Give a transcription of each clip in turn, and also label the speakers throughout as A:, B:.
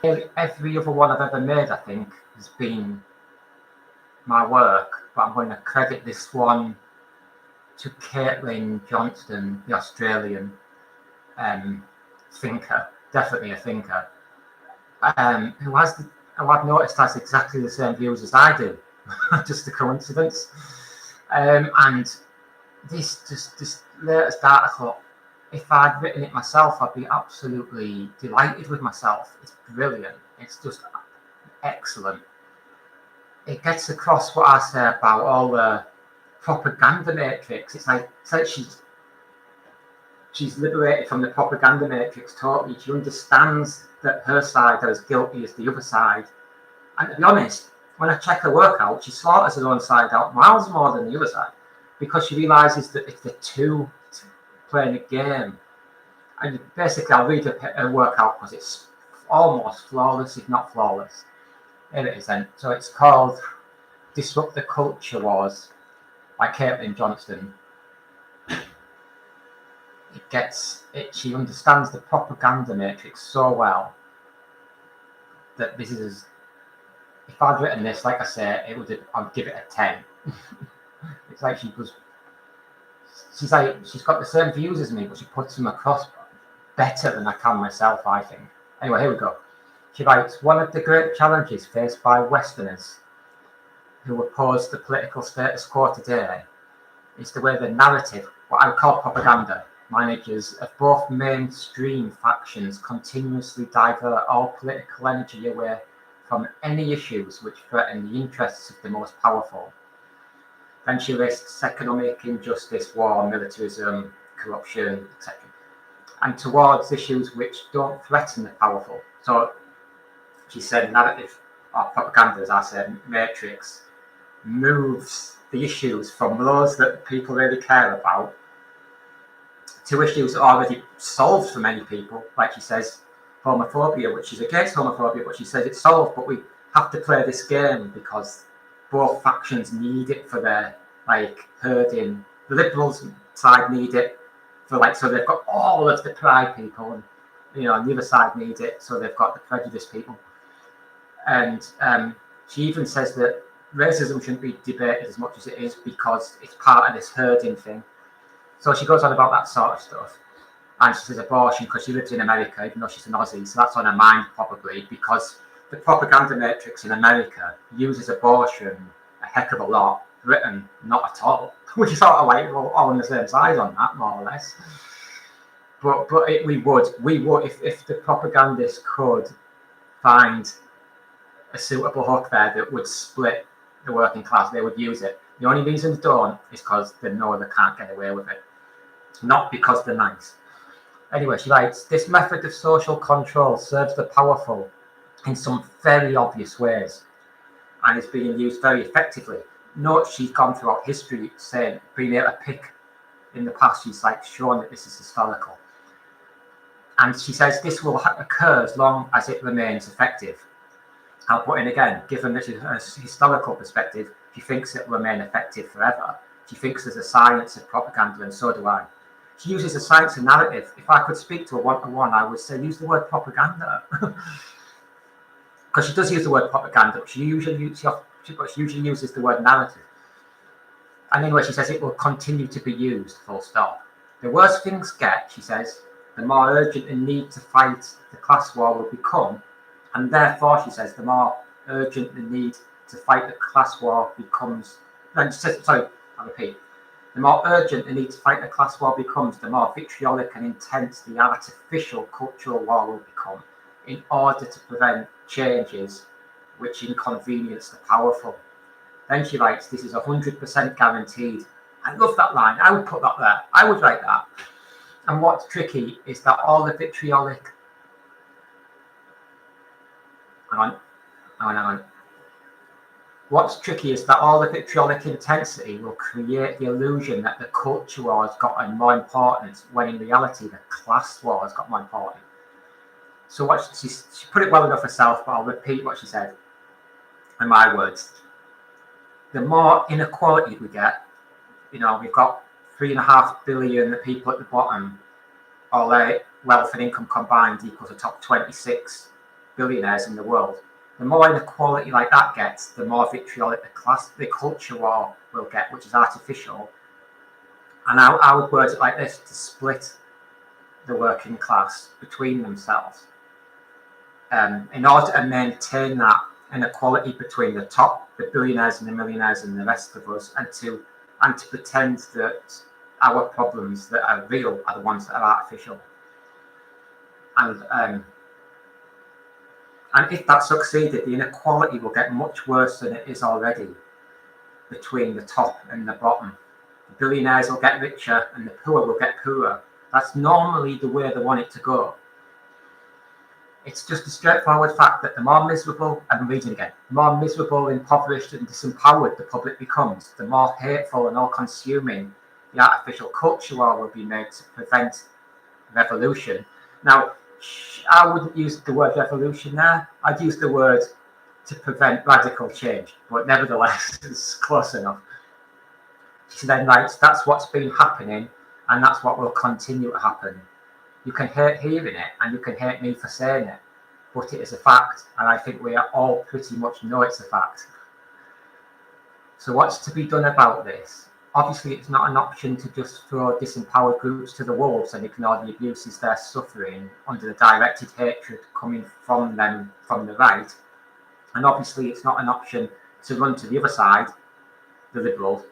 A: Every other one I've ever made, I think, has been my work, but I'm going to credit this one to Caitlin Johnstone, the Australian thinker, definitely a thinker, who I've noticed has exactly the same views as I do. Just a coincidence. And this latest article, if I'd written it myself, I'd be absolutely delighted with myself. It's brilliant. It's just excellent. It gets across what I say about all the propaganda matrix. It's like she's liberated from the propaganda matrix totally. She understands that her side are as guilty as the other side. And to be honest, when I check her work out, she slaughters her own side out miles more than the other side because she realizes that if the two playing a game, and basically I'll read her work out because it's almost flawless, if not flawless. Here it is then. So it's called Disrupt the Culture Wars by Caitlin Johnstone. She understands the propaganda matrix so well that this is, if I'd written this, like I say, I'd give it a 10. It's like she's got the same views as me, but she puts them across better than I can myself, I think. Anyway, here we go. She writes, one of the great challenges faced by Westerners who oppose the political status quo today is the way the narrative, what I would call propaganda, managers of both mainstream factions continuously divert all political energy away from any issues which threaten the interests of the most powerful. Then she lists economic injustice, war, militarism, corruption, etc., and towards issues which don't threaten the powerful. So she said narrative or propaganda, as I said, matrix, moves the issues from those that people really care about to issues that are already solved for many people. Like she says, homophobia, which is against homophobia, but she says it's solved, but we have to play this game because both factions need it for their herding. The liberals side need it for so they've got all of the pride people, and and the other side need it, so they've got the prejudice people. And she even says that racism shouldn't be debated as much as it is because it's part of this herding thing. So she goes on about that sort of stuff. And she says abortion because she lives in America, even though she's an Aussie, so that's on her mind probably because the propaganda matrix in America uses abortion a heck of a lot. Britain, not at all. Which is sort of we're all on the same side on that, more or less. But we would if the propagandists could find a suitable hook there that would split the working class, they would use it. The only reason they don't is because they know they can't get away with it, not because they're nice. Anyway, she writes, this method of social control serves the powerful in some very obvious ways and is being used very effectively. Note she's gone throughout history saying, being able to pick in the past, she's shown that this is historical. And she says this will occur as long as it remains effective. I'll put in again, given that she's a historical perspective, she thinks it will remain effective forever. She thinks there's a science of propaganda, and so do I. She uses a science of narrative. If I could speak to a one-to-one, I would say use the word propaganda. Because she does use the word propaganda, but she usually uses the word narrative. And anyway, she says it will continue to be used, full stop. The worse things get, she says, the more urgent the need to fight the class war will become, and therefore, she says, the more urgent the need to fight the class war becomes. No, sorry, I'll repeat. The more urgent the need to fight the class war becomes, the more vitriolic and intense the artificial cultural war will become, in order to prevent changes which inconvenience the powerful. Then she writes, this is 100% guaranteed. I love that line. I would put that there. I would write that. And what's tricky is that all the vitriolic. Hang on. What's tricky is that all the vitriolic intensity will create the illusion that the culture war has got more importance, when in reality the class war has got more important. So what she put it well enough herself, but I'll repeat what she said in my words. The more inequality we get, we've got 3.5 billion people at the bottom, all their wealth and income combined equals the top 26 billionaires in the world. The more inequality like that gets, the more vitriolic the culture war will get, which is artificial. And I would word it like this: to split the working class between themselves, in order to maintain that inequality between the top, the billionaires and the millionaires, and the rest of us, and to pretend that our problems that are real are the ones that are artificial. And if that succeeded, the inequality will get much worse than it is already between the top and the bottom. The billionaires will get richer and the poor will get poorer. That's normally the way they want it to go. It's just a straightforward fact that the more miserable, I'm reading again, the more miserable, impoverished and disempowered the public becomes, the more hateful and all-consuming the artificial culture war will be made to prevent revolution. Now, I wouldn't use the word revolution there. I'd use the word to prevent radical change, but nevertheless, it's close enough. She then writes, that's what's been happening, and that's what will continue to happen. You can hate hearing it, and you can hate me for saying it, but it is a fact, and I think we all pretty much know it's a fact. So what's to be done about this? Obviously, it's not an option to just throw disempowered groups to the wolves and ignore the abuses they're suffering under the directed hatred coming from them from the right. And obviously, it's not an option to run to the other side, the Liberals,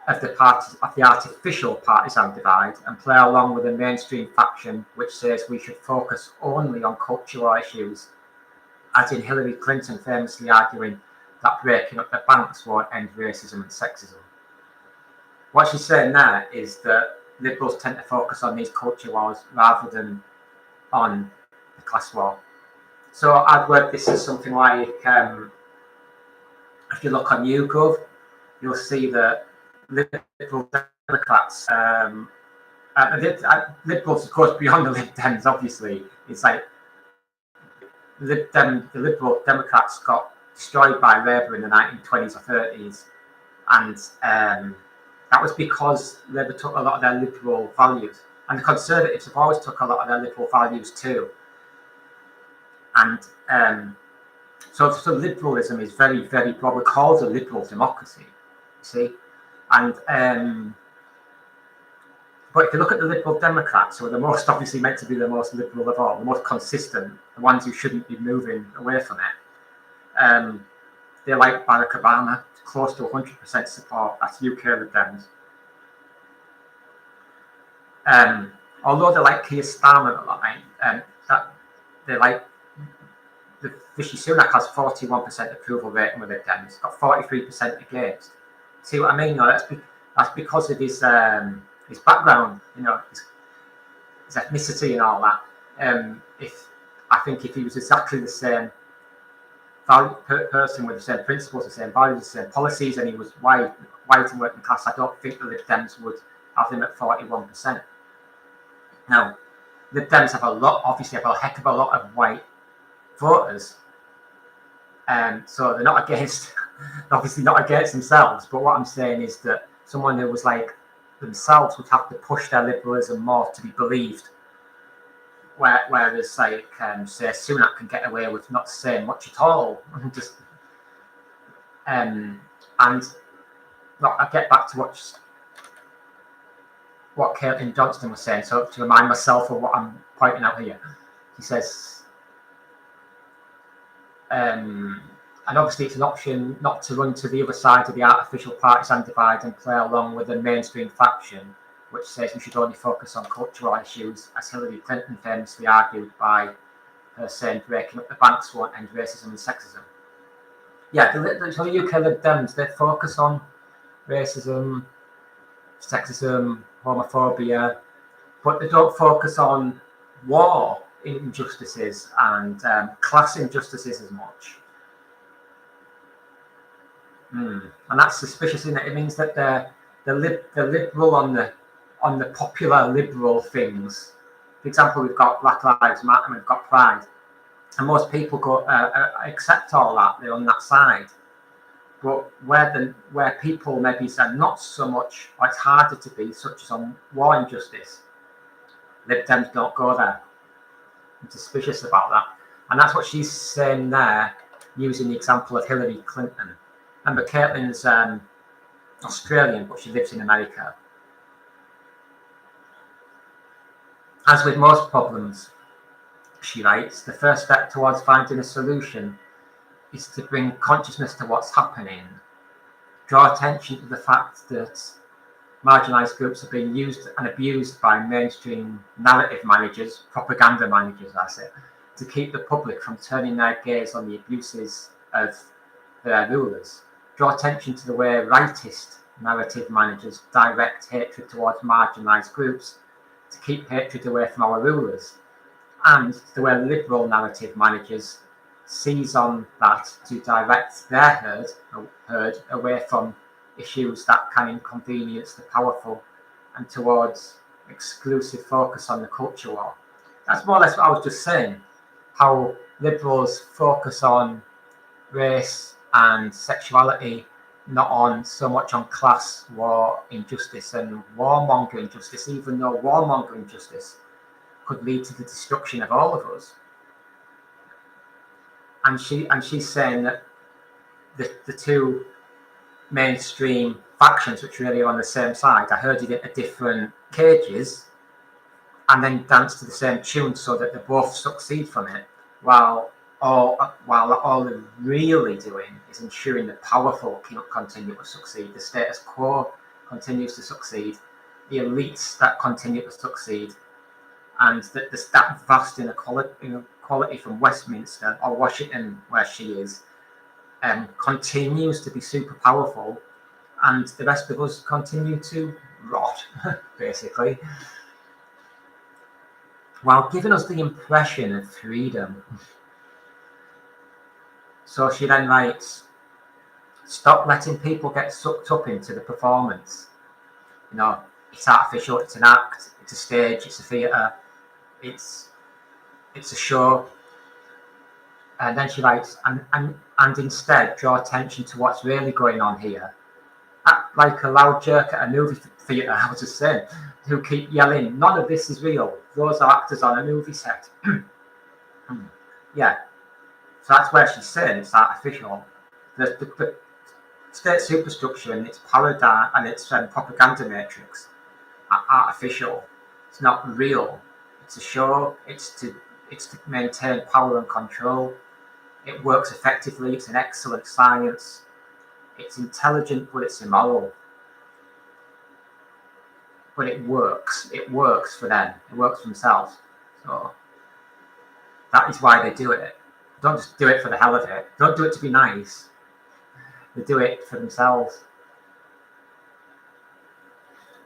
A: of the artificial partisan divide and play along with a mainstream faction which says we should focus only on cultural issues, as in Hillary Clinton famously arguing that breaking up the banks won't end racism and sexism. What she's saying there is that Liberals tend to focus on these culture wars rather than on the class war. So I'd word this as something like, if you look on YouGov, you'll see that Liberal Democrats, Liberals, of course, beyond the Lib Dems, obviously, it's like the Liberal Democrats got destroyed by Labour in the 1920s or 30s, and that was because Labour took a lot of their liberal values, and the Conservatives have always took a lot of their liberal values too. And so liberalism is very, very broad. We call it a liberal democracy, you see. And but if you look at the Liberal Democrats, who are the most obviously meant to be the most liberal of all, the most consistent, the ones who shouldn't be moving away from it, they like Barack Obama, close to 100% support. That's UK Lib Dems. Although they like Keir Starmer a lot, that they like the Rishi Sunak has 41% approval rating with Lib Dems, got 43% against. See what I mean? No, that's because of his background, you know, his ethnicity and all that. If he was exactly the same person with the same principles, the same values, the same policies, and he was white and working class, I don't think the Lib Dems would have him at 41%. Now, Lib Dems have a heck of a lot of white voters, so they're not against, obviously not against themselves. But what I'm saying is that someone who was like themselves would have to push their liberalism more to be believed. Whereas, like, say, Sunak can get away with not saying much at all, and I get back to what Caitlin Johnstone was saying. So to remind myself of what I'm pointing out here, he says, and obviously it's an option not to run to the other side of the artificial partisan divide and play along with the mainstream faction, which says we should only focus on cultural issues, as Hillary Clinton famously argued by her saying breaking up the banks won't end racism and sexism. Yeah, the UK Lib Dems, they focus on racism, sexism, homophobia, but they don't focus on war injustices and class injustices as much. And that's suspicious, isn't it? It means that the liberal on the popular liberal things. For example, we've got Black Lives Matter and we've got Pride, and most people go accept all that. They're on that side. But where people maybe say not so much, or it's harder to be, such as on war injustice, Lib Dems don't go there. I'm suspicious about that. And that's what she's saying there, using the example of Hillary Clinton. Remember, Caitlin's Australian, but she lives in America. As with most problems, she writes, the first step towards finding a solution is to bring consciousness to what's happening, draw attention to the fact that marginalised groups are being used and abused by mainstream narrative managers, propaganda managers, I say, to keep the public from turning their gaze on the abuses of their rulers. Draw attention to the way rightist narrative managers direct hatred towards marginalised groups to keep hatred away from our rulers, and to the way liberal narrative managers seize on that to direct their herd away from issues that can inconvenience the powerful and towards exclusive focus on the culture war. That's more or less what I was just saying, how liberals focus on race and sexuality, not on so much on class, war, injustice and warmongering justice, even though warmongering justice could lead to the destruction of all of us. And she's saying that the two mainstream factions, which really are on the same side, are herded into different cages and then dance to the same tune so that they both succeed from it, while all they're really doing is ensuring the powerful continue to succeed, the status quo continues to succeed, the elites that continue to succeed, and that vast inequality from Westminster or Washington, where she is, continues to be super powerful, and the rest of us continue to rot, basically, while giving us the impression of freedom. So she then writes, stop letting people get sucked up into the performance. You know, it's artificial, it's an act, it's a stage, it's a theatre, it's a show. And then she writes, and instead draw attention to what's really going on here. Act like a loud jerk at a movie theatre, I was just saying, who keep yelling, none of this is real. Those are actors on a movie set. Yeah. So that's where she's saying it's artificial. The state superstructure and its paradigm and its propaganda matrix are artificial. It's not real. It's a show. It's to maintain power and control. It works effectively. It's an excellent science. It's intelligent, but it's immoral. But it works. It works for them. It works for themselves. So that is why they do it. Don't just do it for the hell of it. Don't do it to be nice. They do it for themselves.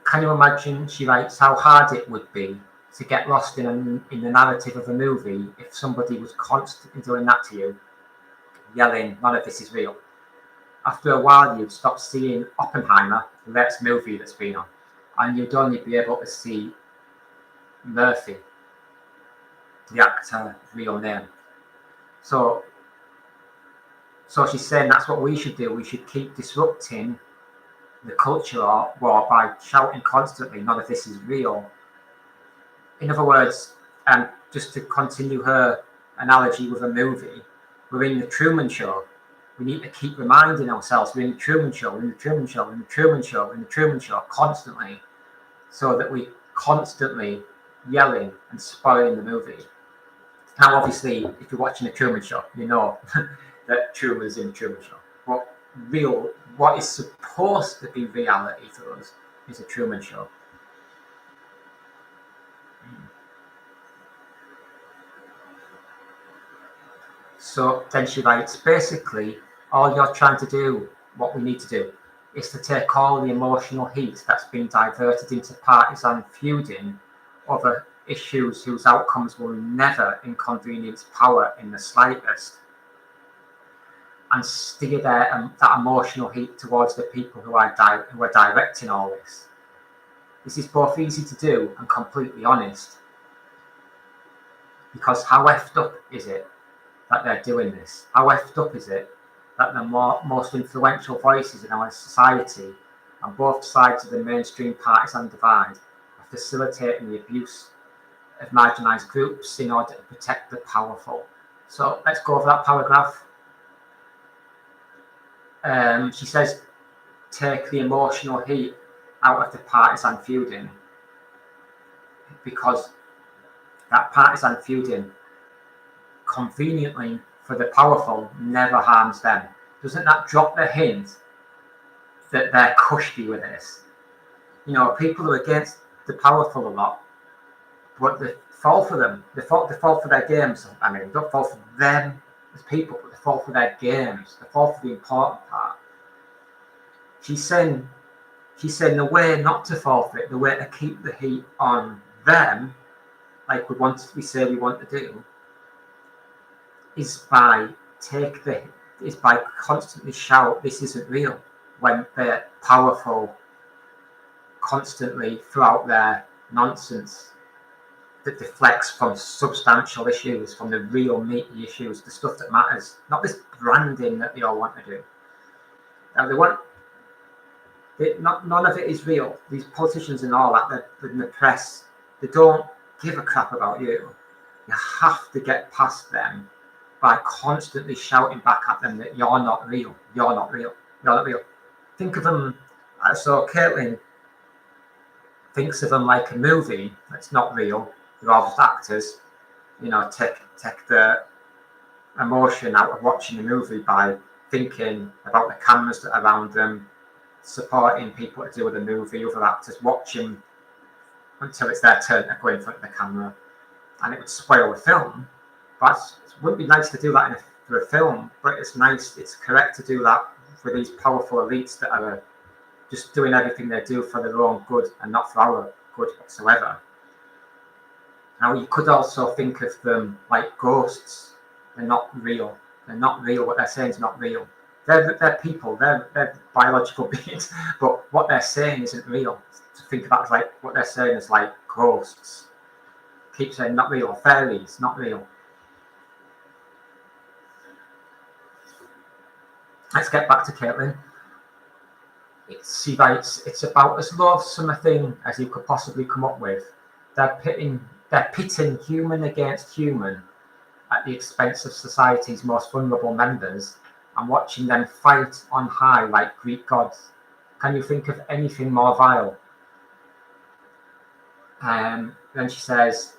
A: Can you imagine, she writes, how hard it would be to get lost in the narrative of a movie if somebody was constantly doing that to you, yelling, none of this is real. After a while, you'd stop seeing Oppenheimer, the latest movie that's been on, and you'd only be able to see Murphy, the actor, real name. So she's saying that's what we should do. We should keep disrupting the culture war by shouting constantly, none of this is real. In other words, just to continue her analogy with a movie, we're in the Truman Show. We need to keep reminding ourselves we're in the Truman Show, we're in the Truman Show, we're in the Truman Show, we're in the Truman Show constantly, so that we constantly yelling and spoiling the movie. Now, obviously, if you're watching the Truman Show, you know that Truman's in the Truman Show. What is supposed to be reality to us is a Truman Show. So then she writes, basically, all you're trying to do, what we need to do, is to take all the emotional heat that's been diverted into partisan feuding over issues whose outcomes will never inconvenience power in the slightest, and steer that emotional heat towards the people who are directing all this. This is both easy to do and completely honest, because how effed up is it that they're doing this? How effed up is it that the most influential voices in our society on both sides of the mainstream partisan divide are facilitating the abuse of marginalised groups in order to protect the powerful? So let's go over that paragraph. She says, take the emotional heat out of the partisan feuding, because that partisan feuding, conveniently for the powerful, never harms them. Doesn't that drop the hint that they're cushy with this? You know, people are against the powerful a lot, but they fall for them. They fall for their games. I mean, they don't fall for them as people, but they fall for their games. They fall for the important part. She's saying the way not to fall for it, the way to keep the heat on them, like we say we want to do, is by constantly shout, this isn't real, when they're powerful constantly throughout their nonsense that deflects from substantial issues, from the real meaty issues, the stuff that matters, not this branding that they all want to do. Now none of it is real. These politicians and all that, in the press, they don't give a crap about you. You have to get past them by constantly shouting back at them that you're not real, you're not real, you're not real. Think of them, so Caitlin thinks of them like a movie that's not real. They're all just actors. You know, take the emotion out of watching the movie by thinking about the cameras that are around them, supporting people to do the movie, other actors watching until it's their turn to go in front of the camera, and it would spoil the film. But it wouldn't be nice to do that for a film, but it's correct to do that for these powerful elites that are just doing everything they do for their own good and not for our good whatsoever. Now, you could also think of them like ghosts. They're not real. They're not real. What they're saying is not real. They're people. They're biological beings. But what they're saying isn't real. To think about it like what they're saying is like ghosts. Keep saying not real. Fairies, not real. Let's get back to Caitlin. She writes, it's about as loathsome a thing as you could possibly come up with. They're pitting human against human at the expense of society's most vulnerable members and watching them fight on high like Greek gods. Can you think of anything more vile? Then she says,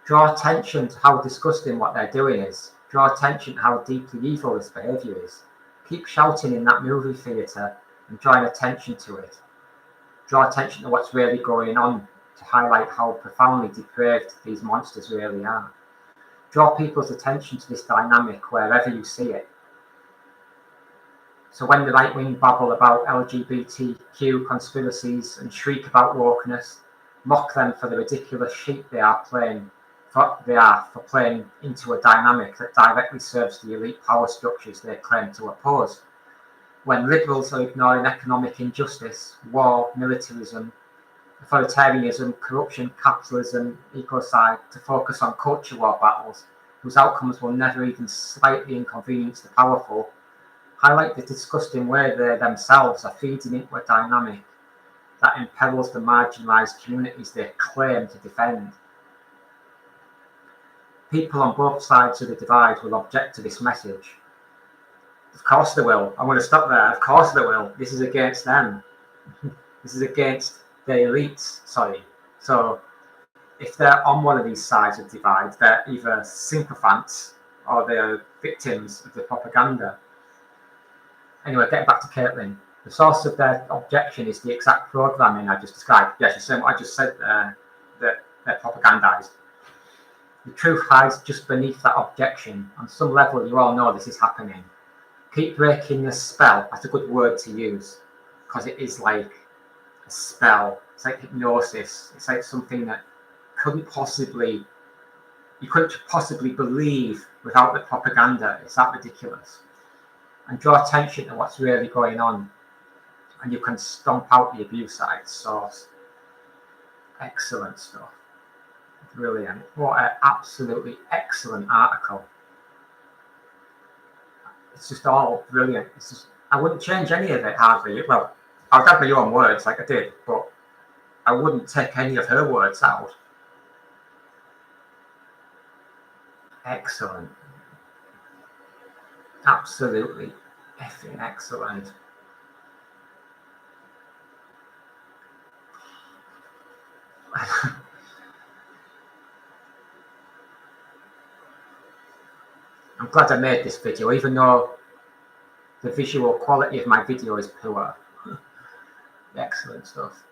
A: draw attention to how disgusting what they're doing is. Draw attention to how deeply evil this behaviour is. Keep shouting in that movie theatre and drawing attention to it. Draw attention to what's really going on to highlight how profoundly depraved these monsters really are. Draw people's attention to this dynamic wherever you see it. So when the right-wing babble about LGBTQ conspiracies and shriek about wokeness, mock them for the ridiculous sheep they are for playing into a dynamic that directly serves the elite power structures they claim to oppose. When liberals are ignoring economic injustice, war, militarism, authoritarianism, corruption, capitalism, ecocide, to focus on culture war battles, whose outcomes will never even slightly inconvenience the powerful, highlight the disgusting way they themselves are feeding into a dynamic that imperils the marginalised communities they claim to defend. People on both sides of the divide will object to this message. Of course they will. I'm going to stop there. Of course they will. This is against them. This is against the elites. Sorry. So if they're on one of these sides of the divide, they're either sycophants or they're victims of the propaganda. Anyway, getting back to Caitlin. The source of their objection is the exact programming I just described. Yes, you're saying what I just said there, that they're propagandized. The truth hides just beneath that objection. On some level, you all know this is happening. Keep breaking the spell. That's a good word to use, because it is like a spell. It's like hypnosis. It's like something that you couldn't possibly believe without the propaganda. It's that ridiculous. And draw attention to what's really going on, and you can stomp out the abuse at its source. Excellent stuff. Brilliant. What an absolutely excellent article. It's just all brilliant. It's just, I wouldn't change any of it hardly. Well, I would add my own words like I did, but I wouldn't take any of her words out. Excellent. Absolutely effing excellent. I'm glad I made this video, even though the visual quality of my video is poor. Excellent stuff.